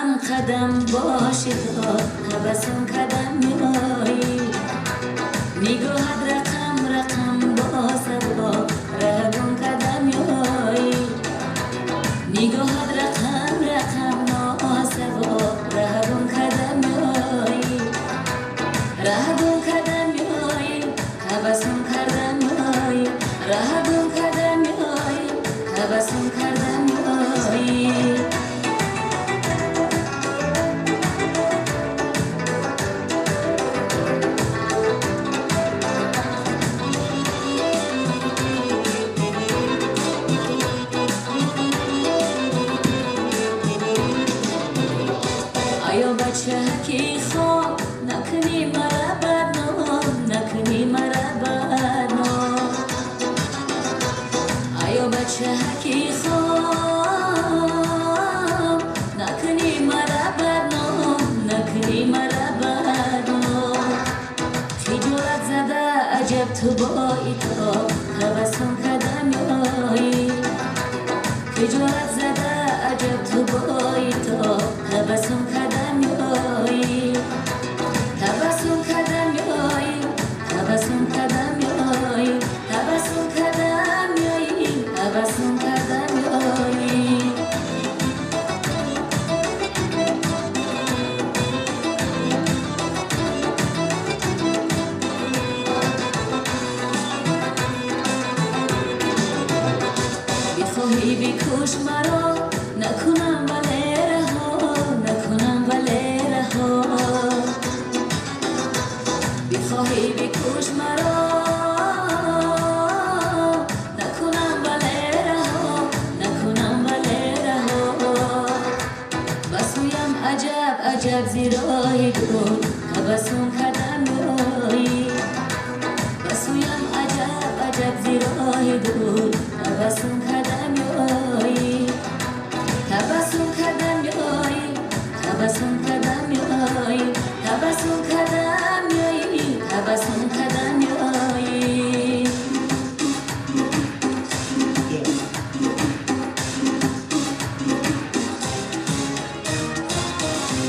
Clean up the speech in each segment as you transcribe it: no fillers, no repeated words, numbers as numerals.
هم قدم باشی تا تبسم قدم میایی نگاهت رقم رقم با سبا رهگم قدم میایی نگاهت رقم رقم با سبا رهگم قدم میایی رهگم قدم میایی تبسم کردم میایی رهگم قدم میایی تبسم کردم میایی آیا بچه کی خواب نکنی مرا بدنام نکنی مرا بدنام آیا بچه کی خواب نکنی مرا بدنام نکنی مرا بدنام خجالت زده عجب تو بایی تو تبسم قدم میایی خجالت زده عجب تو بایی تو تبسم قدم میایی تبسم قدم میایی تبسم قدم میایی تبسم قدم میایی تبسم قدم میایی بخواهی بکش مرا نکنم ولی رها نکنم ولی رها بخواهی بکش مرا نکنم ولی رها نکنم ولی رها بسویم عجب عجب زیرای دور تبسم قدم میایی بسویم عجب عجب زیرای دور تبسم قدم میایی تبسم قدم میایی تبسم قدم میایی تبسم قدم میایی تبسم قدم میایی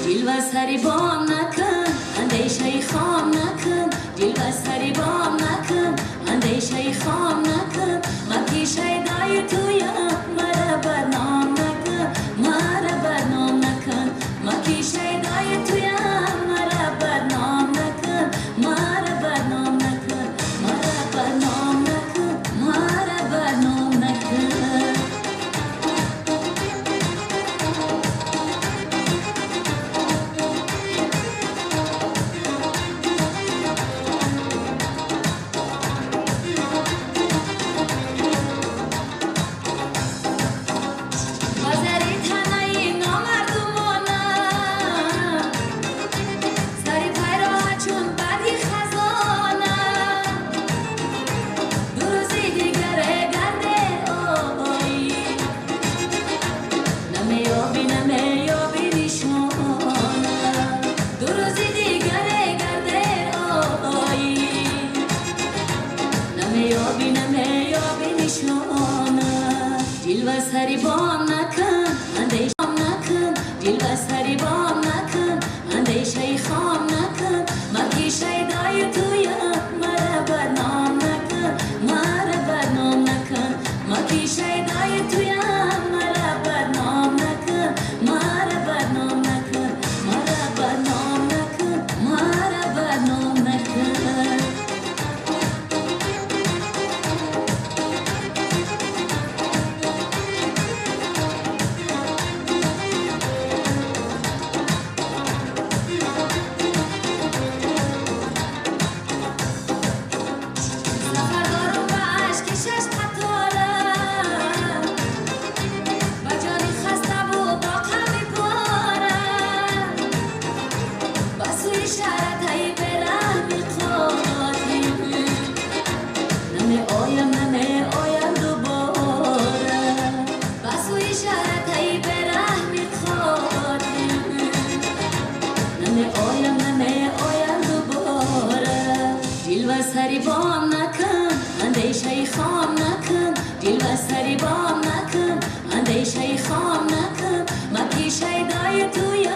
جلوه سری بام نکن اندیشه خام نکن جلوه سری بام نکن اندیشه خام نکن مکی شیدای تویم مرا بدنام نکن مرا بدنام نکن مکی شیدای تویم مرا بدنام نکن مرا بدنام نکن مرا بدنام نکن مرا بدنام نکن جلوه سری بام نکن اندیشه خام نکن جلوه سری بام نکن اندیشه خام نکن مکی شیدای تویم مرا بدنام نکن مرا بدنام نکن مکی شیدای تویم مرا بدنام نکن مرا بدنام نکن مرا بدنام نکن مرا بدنام نکن سری بام نکن اندیشه خام نکن جلوه سری بام نکن اندیشه خام نکن مکی شیدای توی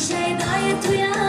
شیدای تویم